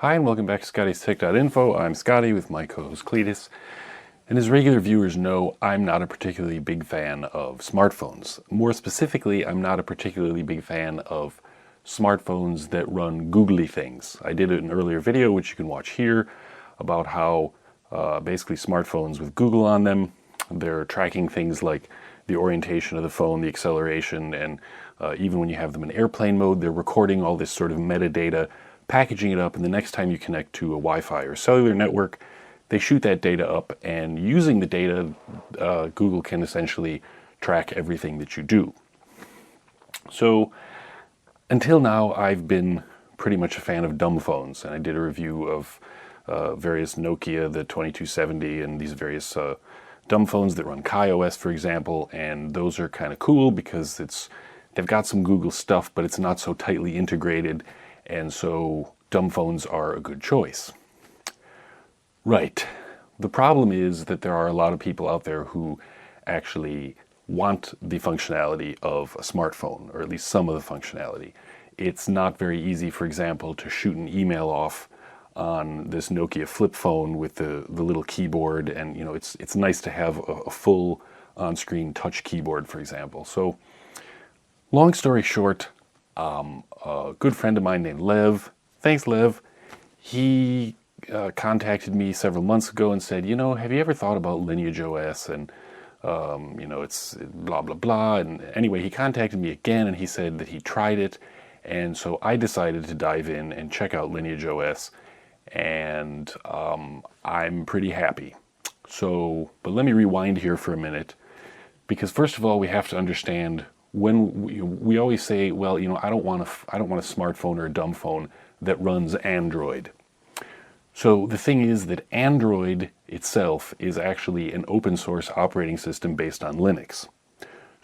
Hi and welcome back to ScottiesTech.Info. I'm Scotty with my co-host Cletus. And as regular viewers know, I'm not a particularly big fan of smartphones. More specifically, I'm not a particularly big fan of smartphones that run googly things. I did an earlier video, which you can watch here, about how basically smartphones with Google on them, they're tracking things like the orientation of the phone, the acceleration, and even when you have them in airplane mode, they're recording all this sort of metadata, packaging it up, and the next time you connect to a Wi-Fi or cellular network, they shoot that data up, and using the data, Google can essentially track everything that you do. So until now, I've been pretty much a fan of dumb phones, and I did a review of various Nokia, the 2270, and these various dumb phones that run iOS, for example, and those are kind of cool because they've got some Google stuff, but it's not so tightly integrated, and so dumb phones are a good choice. Right. The problem is that there are a lot of people out there who actually want the functionality of a smartphone, or at least some of the functionality. It's not very easy, for example, to shoot an email off on this Nokia flip phone with the little keyboard, and it's nice to have a full on-screen touch keyboard, for example. So long story short, a good friend of mine named Lev, thanks Lev, he contacted me several months ago and said, have you ever thought about LineageOS? And it's blah blah blah. And anyway, he contacted me again and he said that he tried it, and so I decided to dive in and check out LineageOS, and I'm pretty happy. But let me rewind here for a minute, because first of all, we have to understand, when we always say, well, I don't want a smartphone or a dumb phone that runs Android. So the thing is that Android itself is actually an open source operating system based on Linux.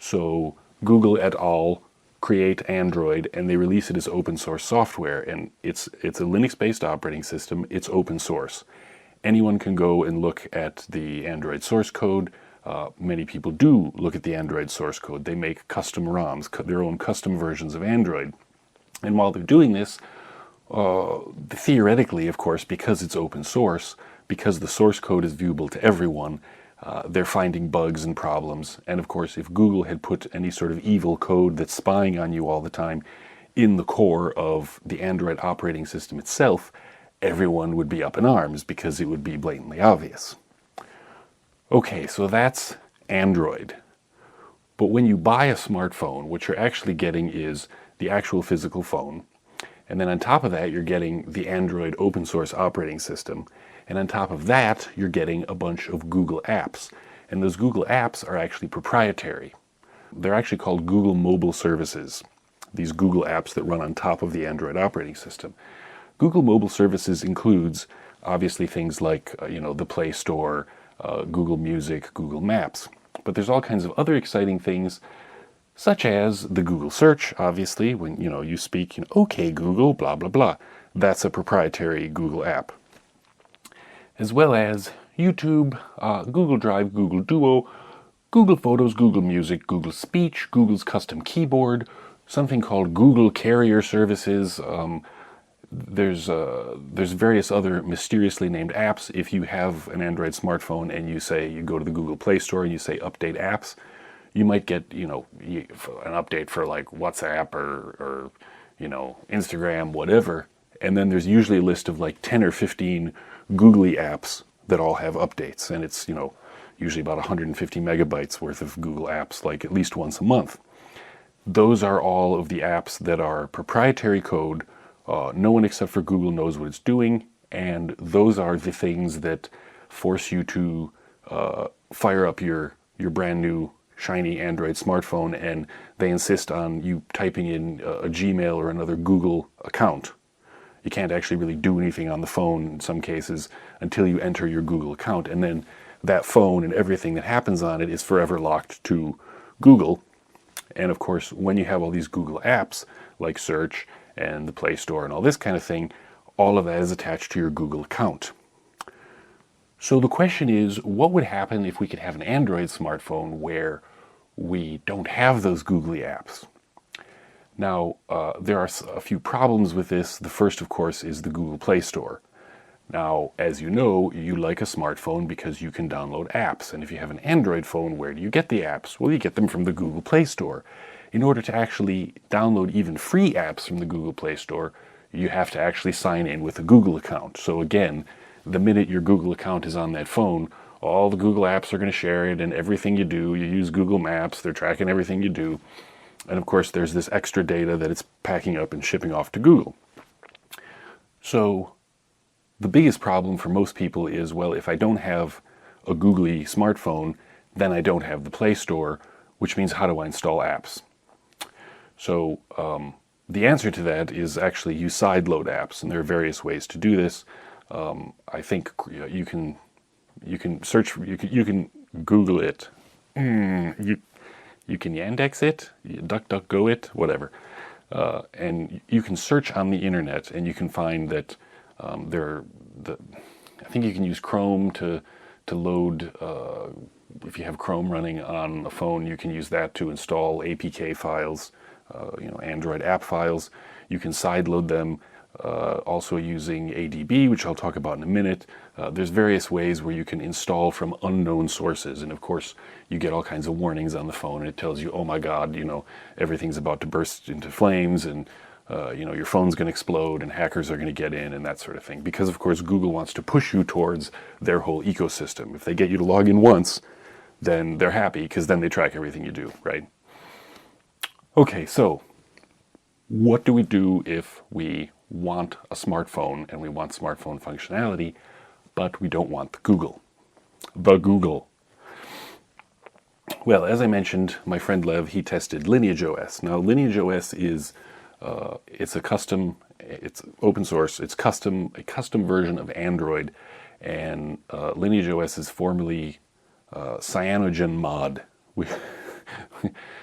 So Google et al. Create Android, and they release it as open source software, and it's a Linux-based operating system. It's open source. Anyone can go and look at the Android source code. Many people do look at the Android source code. They make custom ROMs, their own custom versions of Android. And while they're doing this, theoretically, of course, because it's open source, because the source code is viewable to everyone, they're finding bugs and problems. And of course, if Google had put any sort of evil code that's spying on you all the time in the core of the Android operating system itself, everyone would be up in arms because it would be blatantly obvious. Okay, so that's Android. But when you buy a smartphone, what you're actually getting is the actual physical phone. And then on top of that, you're getting the Android open source operating system. And on top of that, you're getting a bunch of Google apps. And those Google apps are actually proprietary. They're actually called Google Mobile Services, these Google apps that run on top of the Android operating system. Google Mobile Services includes, obviously, things like the Play Store, Google Music, Google Maps. But there's all kinds of other exciting things, such as the Google Search, obviously, when you speak, okay Google, blah blah blah. That's a proprietary Google app. As well as YouTube, Google Drive, Google Duo, Google Photos, Google Music, Google Speech, Google's custom keyboard, something called Google Carrier Services. There's various other mysteriously named apps. If you have an Android smartphone and you go to the Google Play Store and you say update apps, you might get an update for like WhatsApp or Instagram, whatever. And then there's usually a list of like 10 or 15 Googly apps that all have updates, and it's usually about 150 megabytes worth of Google apps, like at least once a month. Those are all of the apps that are proprietary code. No one except for Google knows what it's doing, and those are the things that force you to fire up your brand new shiny Android smartphone, and they insist on you typing in a Gmail or another Google account. You can't actually really do anything on the phone in some cases until you enter your Google account, and then that phone and everything that happens on it is forever locked to Google. And of course, when you have all these Google apps like Search and the Play Store and all this kind of thing, all of that is attached to your Google account. So the question is, what would happen if we could have an Android smartphone where we don't have those googly apps? Now, there are a few problems with this. The first, of course, is the Google Play Store. Now, as you know, you like a smartphone because you can download apps. And if you have an Android phone, where do you get the apps? Well, you get them from the Google Play Store. In order to actually download even free apps from the Google Play Store, you have to actually sign in with a Google account. So again, the minute your Google account is on that phone, all the Google apps are going to share it, and everything you do, you use Google Maps, they're tracking everything you do. And of course, there's this extra data that it's packing up and shipping off to Google. So the biggest problem for most people is, well, if I don't have a Googley smartphone, then I don't have the Play Store, which means how do I install apps? So the answer to that is actually you sideload apps, and there are various ways to do this. I think you can search, you can Google it. You can Yandex it, DuckDuckGo it, whatever. And you can search on the internet, and you can find that I think you can use Chrome to load, if you have Chrome running on a phone, you can use that to install APK files, Android app files. You can sideload them also using ADB, which I'll talk about in a minute. There's various ways where you can install from unknown sources, and of course you get all kinds of warnings on the phone, and it tells you, oh my god, everything's about to burst into flames, and your phone's going to explode, and hackers are going to get in, and that sort of thing. Because of course Google wants to push you towards their whole ecosystem. If they get you to log in once, then they're happy, because then they track everything you do, right? Okay, so what do we do if we want a smartphone and we want smartphone functionality, but we don't want the Google? Well, as I mentioned, my friend Lev, he tested LineageOS. Now, LineageOS is it's open source, it's a custom version of Android, and LineageOS is formerly Cyanogenmod.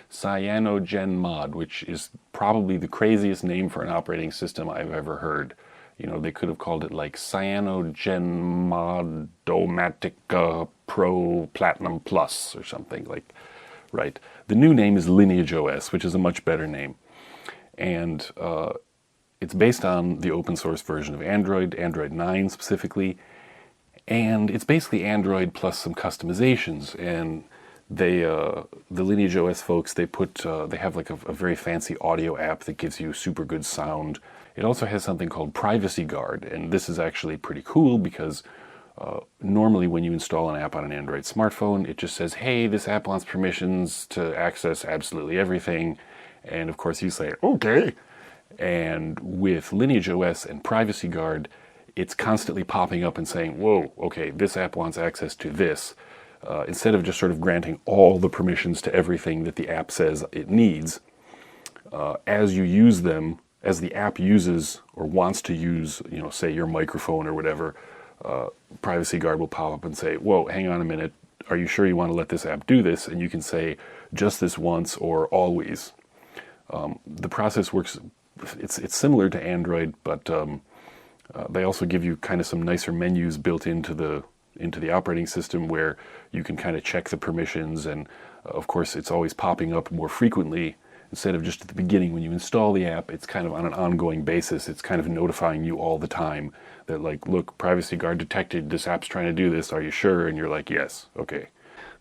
Cyanogenmod, which is probably the craziest name for an operating system I've ever heard. They could have called it like Cyanogenmodomatica Pro Platinum Plus or something like, right? The new name is LineageOS, which is a much better name. And it's based on the open source version of Android 9 specifically. And it's basically Android plus some customizations. And the LineageOS folks, they have like a very fancy audio app that gives you super good sound. It also has something called Privacy Guard, and this is actually pretty cool because normally when you install an app on an Android smartphone, it just says, hey, this app wants permissions to access absolutely everything, and of course you say, okay. And with LineageOS and Privacy Guard, it's constantly popping up and saying, whoa, okay, this app wants access to this. Instead of just sort of granting all the permissions to everything that the app says it needs, as you use them, as the app uses or wants to use, say your microphone or whatever, Privacy Guard will pop up and say, whoa, hang on a minute, are you sure you want to let this app do this? And you can say just this once or always. The process works, it's similar to Android, but they also give you kind of some nicer menus built into the operating system where you can kind of check the permissions, and of course it's always popping up more frequently. Instead of just at the beginning when you install the app, it's kind of on an ongoing basis. It's kind of notifying you all the time that, like, look, Privacy Guard detected this app's trying to do this, are you sure? And you're like, yes, okay.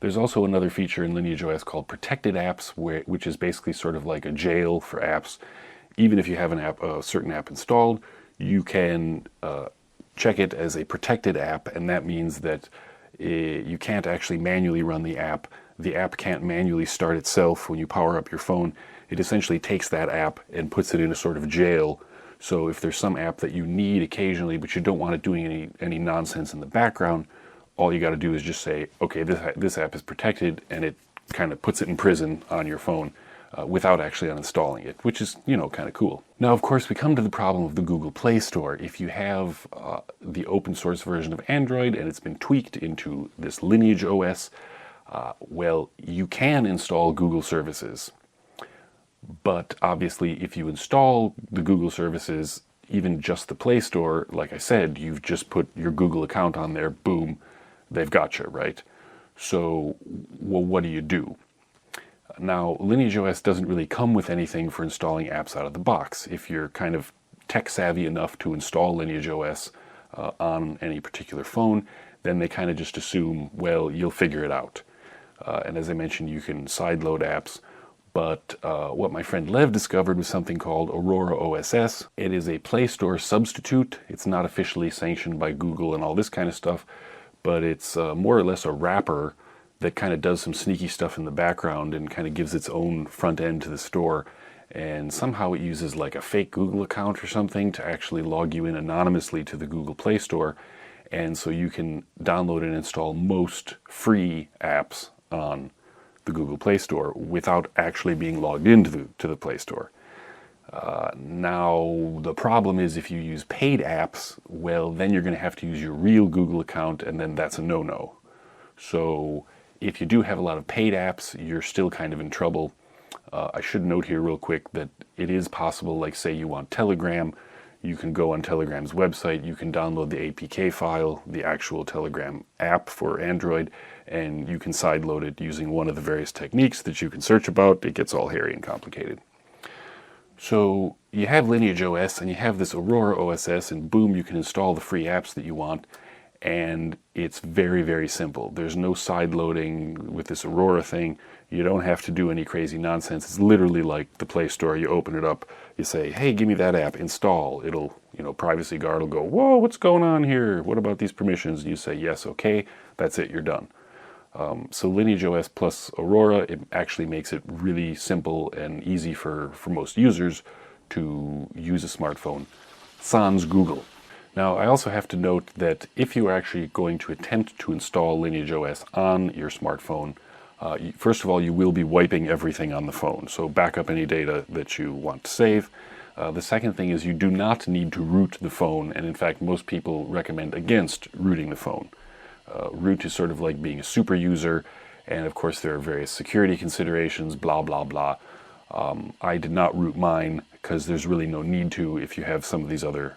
There's also another feature in LineageOS called Protected Apps, which is basically sort of like a jail for apps. Even if you have a certain app installed, you can check it as a protected app, and that means that you can't actually manually run the app. The app can't manually start itself when you power up your phone. It essentially takes that app and puts it in a sort of jail. So if there's some app that you need occasionally, but you don't want it doing any nonsense in the background, all you got to do is just say, okay, this app is protected, and it kind of puts it in prison on your phone without actually uninstalling it, which is, kind of cool. Now, of course, we come to the problem of the Google Play Store. If you have the open source version of Android and it's been tweaked into this LineageOS, well, you can install Google services. But obviously, if you install the Google services, even just the Play Store, like I said, you've just put your Google account on there, boom, they've got you, right? So, well, what do you do? Now, LineageOS doesn't really come with anything for installing apps out of the box. If you're kind of tech savvy enough to install LineageOS on any particular phone, then they kind of just assume, well, you'll figure it out. And as I mentioned, you can sideload apps. But what my friend Lev discovered was something called Aurora OSS. It is a Play Store substitute. It's not officially sanctioned by Google and all this kind of stuff, but it's more or less a wrapper that kind of does some sneaky stuff in the background and kind of gives its own front end to the store. And somehow it uses like a fake Google account or something to actually log you in anonymously to the Google Play Store. And so you can download and install most free apps on the Google Play Store without actually being logged into the Play Store. Now, the problem is if you use paid apps, well, then you're going to have to use your real Google account, and then that's a no-no. So if you do have a lot of paid apps, you're still kind of in trouble. I should note here real quick that it is possible, like say you want Telegram, you can go on Telegram's website, you can download the APK file, the actual Telegram app for Android, and you can sideload it using one of the various techniques that you can search about. It gets all hairy and complicated. So you have LineageOS and you have this Aurora OSS, and boom, you can install the free apps that you want. And it's very, very simple. There's no side loading with this Aurora thing. You don't have to do any crazy nonsense. It's literally like the Play Store. You open it up, you say, hey, give me that app, install. It'll, Privacy Guard will go, whoa, what's going on here? What about these permissions? And you say, yes, okay, that's it, you're done. So LineageOS plus Aurora, it actually makes it really simple and easy for most users to use a smartphone. Sans Google. Now, I also have to note that if you are actually going to attempt to install LineageOS on your smartphone, first of all, you will be wiping everything on the phone, so back up any data that you want to save. The second thing is you do not need to root the phone, and in fact, most people recommend against rooting the phone. Root is sort of like being a super user, and of course there are various security considerations, blah, blah, blah. I did not root mine because there's really no need to if you have some of these other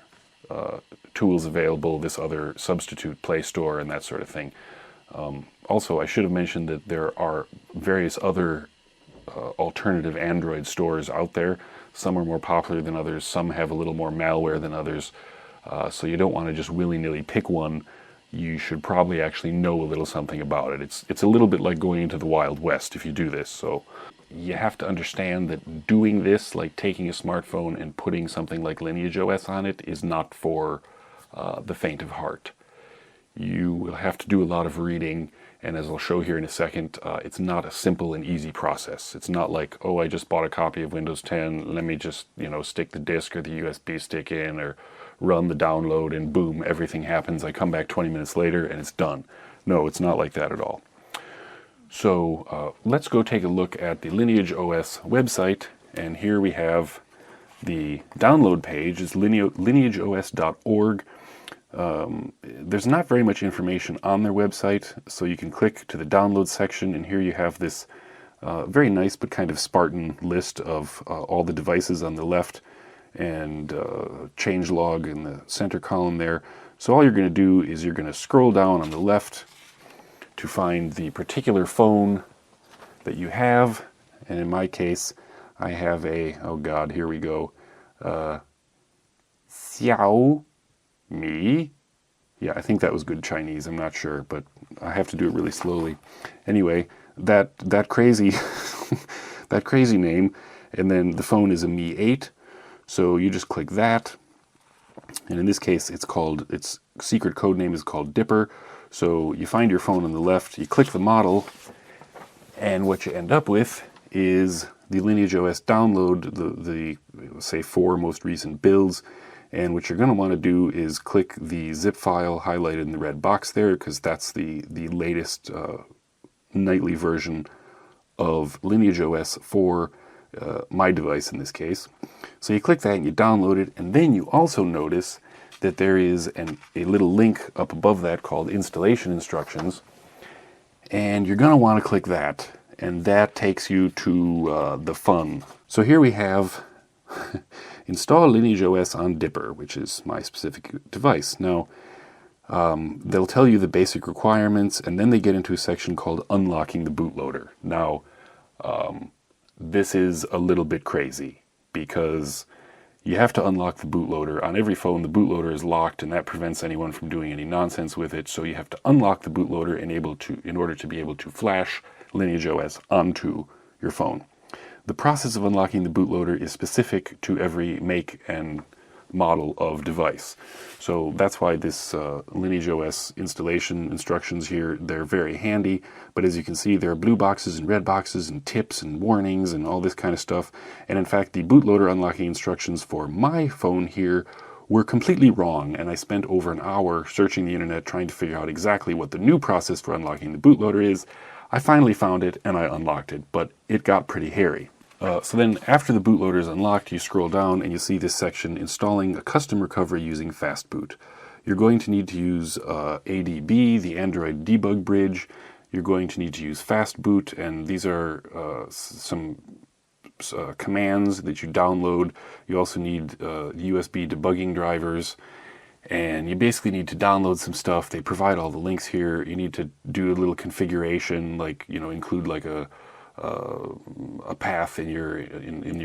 tools available, this other substitute Play Store and that sort of thing. Also, I should have mentioned that there are various other alternative Android stores out there. Some are more popular than others, some have a little more malware than others, so you don't want to just willy-nilly pick one. You should probably actually know a little something about it. It's a little bit like going into the Wild West if you do this, so you have to understand that doing this, like taking a smartphone and putting something like LineageOS on it, is not for the faint of heart. You will have to do a lot of reading, and as I'll show here in a second, it's not a simple and easy process. It's not like, oh, I just bought a copy of Windows 10, let me just, stick the disk or the USB stick in, or run the download, and boom, everything happens. I come back 20 minutes later and it's done. No, it's not like that at all. So let's go take a look at the LineageOS website, and here we have the download page. It's lineageos.org. There's not very much information on their website, so you can click to the download section, and here you have this very nice but kind of Spartan list of all the devices on the left, and changelog in the center column there. So all you're going to do is you're going to scroll down on the left to find the particular phone that you have, and in my case I have a, oh god, here we go, Xiaomi. Yeah, I think that was good Chinese, I'm not sure, but I have to do it really slowly. Anyway, that crazy that crazy name, and then the phone is a Mi 8. So you just click that, and in this case its secret code name is called Dipper. So you find your phone on the left, you click the model, and what you end up with is the LineageOS download, the say 4 most recent builds. And what you're going to want to do is click the zip file highlighted in the red box there, because that's the latest nightly version of LineageOS for my device in this case. So you click that and you download it, and then you also notice that there is a little link up above that called installation instructions, and you're going to want to click that, and that takes you to the fun. So here we have install LineageOS on Dipper, which is my specific device. Now they'll tell you the basic requirements, and then they get into a section called unlocking the bootloader. Now This is a little bit crazy because you have to unlock the bootloader. On every phone, the bootloader is locked, and that prevents anyone from doing any nonsense with it. So you have to unlock the bootloader in order to be able to flash LineageOS onto your phone. The process of unlocking the bootloader is specific to every make and model of device. So that's why this LineageOS installation instructions here, they're very handy. But as you can see, there are blue boxes and red boxes and tips and warnings and all this kind of stuff. And in fact, the bootloader unlocking instructions for my phone here were completely wrong. And I spent over an hour searching the internet trying to figure out exactly what the new process for unlocking the bootloader is. I finally found it and I unlocked it, but it got pretty hairy. So then after the bootloader is unlocked, you scroll down and you see this section, installing a custom recovery using fastboot. You're going to need to use ADB, the Android debug bridge. You're going to need to use fastboot, and these are some commands that you download. You also need USB debugging drivers, and you basically need to download some stuff. They provide all the links here. You need to do a little configuration, like, you know, include like a path in your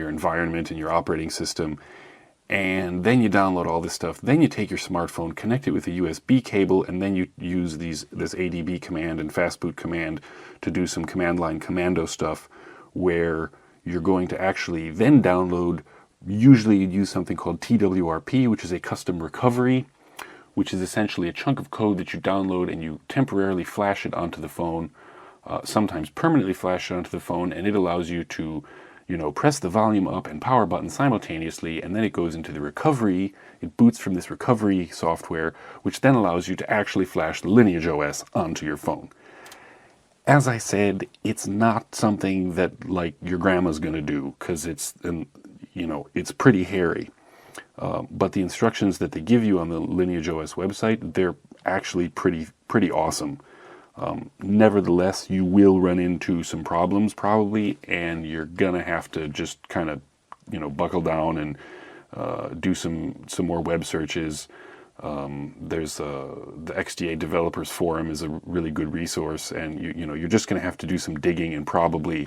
environment, in your operating system, and then you download all this stuff. Then you take your smartphone, connect it with a USB cable, and then you use this ADB command and fastboot command to do some command line commando stuff, where you're going to actually then download. Usually you'd use something called TWRP, which is a custom recovery, which is essentially a chunk of code that you download and you temporarily flash it onto the phone. Sometimes permanently flash it onto the phone, and it allows you to, you know, press the volume up and power button simultaneously, and then it goes into the recovery. It boots from this recovery software, which then allows you to actually flash the LineageOS onto your phone. As I said, it's not something that like your grandma's going to do, because it's, you know, it's pretty hairy. But the instructions that they give you on the LineageOS website, they're actually pretty awesome. Nevertheless, you will run into some problems probably, and you're gonna have to just kind of, you know, buckle down and do some more web searches. There's the XDA Developers Forum is a really good resource, and you know, you're just gonna have to do some digging and probably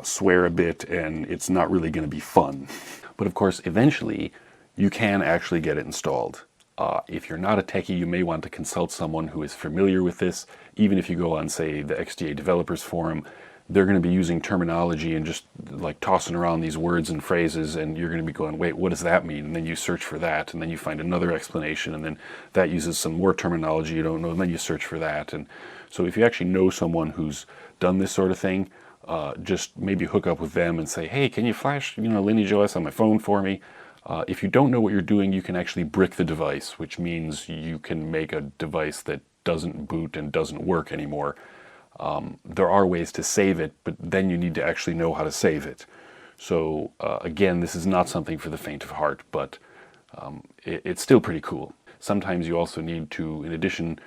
swear a bit, and it's not really gonna be fun. But of course, eventually, you can actually get it installed. If you're not a techie, you may want to consult someone who is familiar with this. Even if you go on, say, the XDA Developers Forum, they're going to be using terminology and just like tossing around these words and phrases, and you're going to be going, wait, what does that mean? And then you search for that, and then you find another explanation, and then that uses some more terminology you don't know, and then you search for that. And so if you actually know someone who's done this sort of thing, just maybe hook up with them and say, hey, can you flash, you know, LineageOS on my phone for me? If you don't know what you're doing, you can actually brick the device, which means you can make a device that doesn't boot and doesn't work anymore. There are ways to save it, but then you need to actually know how to save it. So again, this is not something for the faint of heart, but it's still pretty cool. Sometimes you also need to, in addition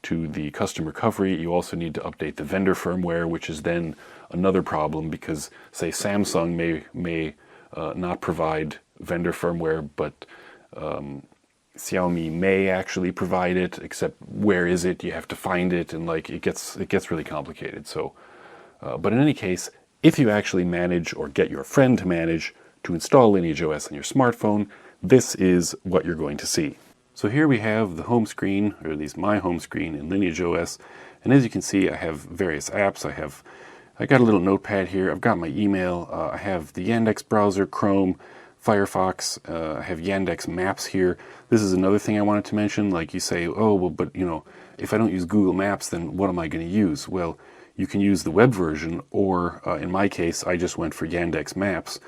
to the custom recovery, you also need to update the vendor firmware, which is then another problem because, say, Samsung may not provide vendor firmware, but Xiaomi may actually provide it, except where is it? You have to find it, and like it gets really complicated. So, but in any case, if you actually manage or get your friend to manage to install LineageOS on your smartphone, this is what you're going to see. So here we have the home screen, or at least my home screen in LineageOS, and as you can see, I have various apps. I got a little notepad here. I've got my email. I have the Yandex browser, Chrome, Firefox. I have Yandex Maps here. This is another thing I wanted to mention. Like you say, oh, well, but you know, if I don't use Google Maps, then what am I going to use? Well, you can use the web version, or in my case, I just went for Yandex Maps.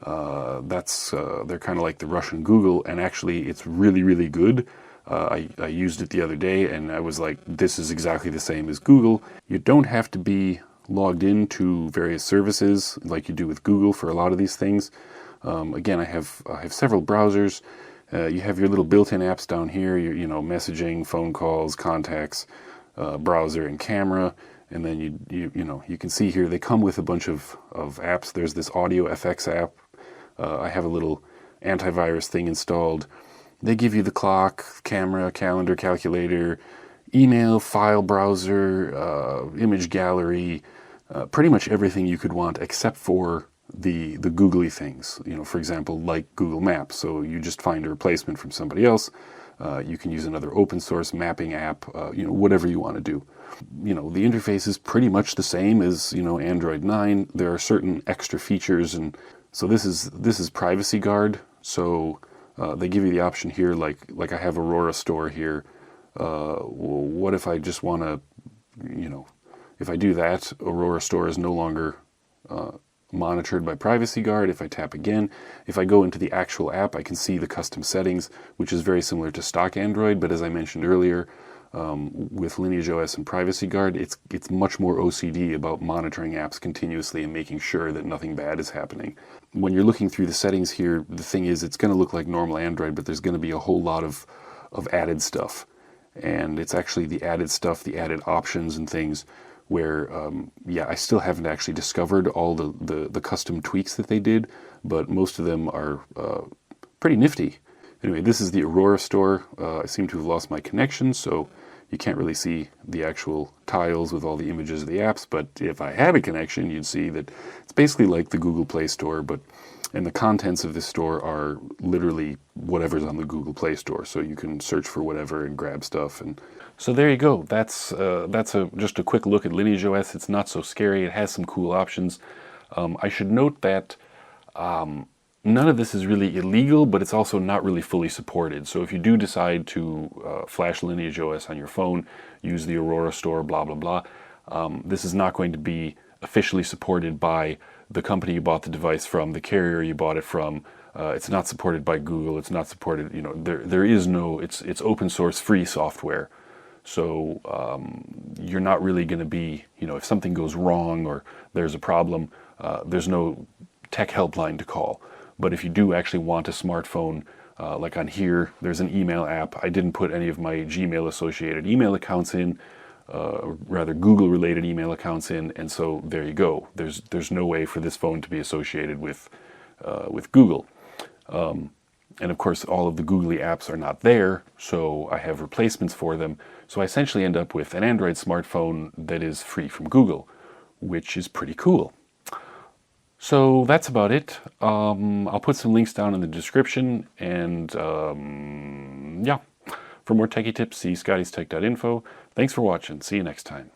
They're kind of like the Russian Google, and actually it's really, really good. I used it the other day, and I was like, this is exactly the same as Google. You don't have to be logged into various services like you do with Google for a lot of these things. Again, I have several browsers. You have your little built-in apps down here, you know, messaging, phone calls, contacts, browser, and camera. And then you can see here they come with a bunch of apps. There's this Audio FX app. I have a little antivirus thing installed. They give you the clock, camera, calendar, calculator, email, file browser, image gallery, pretty much everything you could want except for the googly things. For example, like Google Maps. So you just find a replacement from somebody else. You can use another open source mapping app, whatever you want to do. The interface is pretty much the same as, Android 9. There are certain extra features, and so this is Privacy Guard. So they give you the option here, like I have Aurora Store here. Well, what if I just want to, if I do that, Aurora Store is no longer monitored by Privacy Guard. If I tap again, if I go into the actual app, I can see the custom settings, which is very similar to stock Android. But as I mentioned earlier, with LineageOS and Privacy Guard, it's much more OCD about monitoring apps continuously and making sure that nothing bad is happening. When you're looking through the settings here, the thing is, it's going to look like normal Android, but there's going to be a whole lot of added stuff. And it's actually the added stuff, the added options and things where, I still haven't actually discovered all the custom tweaks that they did, but most of them are pretty nifty. Anyway, this is the Aurora Store. I seem to have lost my connection, so you can't really see the actual tiles with all the images of the apps, but if I had a connection, you'd see that it's basically like the Google Play Store, and the contents of this store are literally whatever's on the Google Play Store, so you can search for whatever and grab stuff. And so there you go. That's just a quick look at LineageOS. It's not so scary. It has some cool options. I should note that none of this is really illegal, but it's also not really fully supported. So if you do decide to flash LineageOS on your phone, use the Aurora Store, blah, blah, blah, this is not going to be officially supported by the company you bought the device from, the carrier you bought it from. It's not supported by Google. It's not supported, there is no, it's open source free software. So you're not really going to be, if something goes wrong or there's a problem, there's no tech helpline to call. But if you do actually want a smartphone, like on here, there's an email app. I didn't put any of my Gmail associated email accounts in, or rather Google related email accounts in, and so there you go. There's no way for this phone to be associated with Google. And of course, all of the Googley apps are not there, so I have replacements for them. So I essentially end up with an Android smartphone that is free from Google, which is pretty cool. So that's about it. I'll put some links down in the description, and for more techie tips, see ScottiesTech.Info. Thanks for watching. See you next time.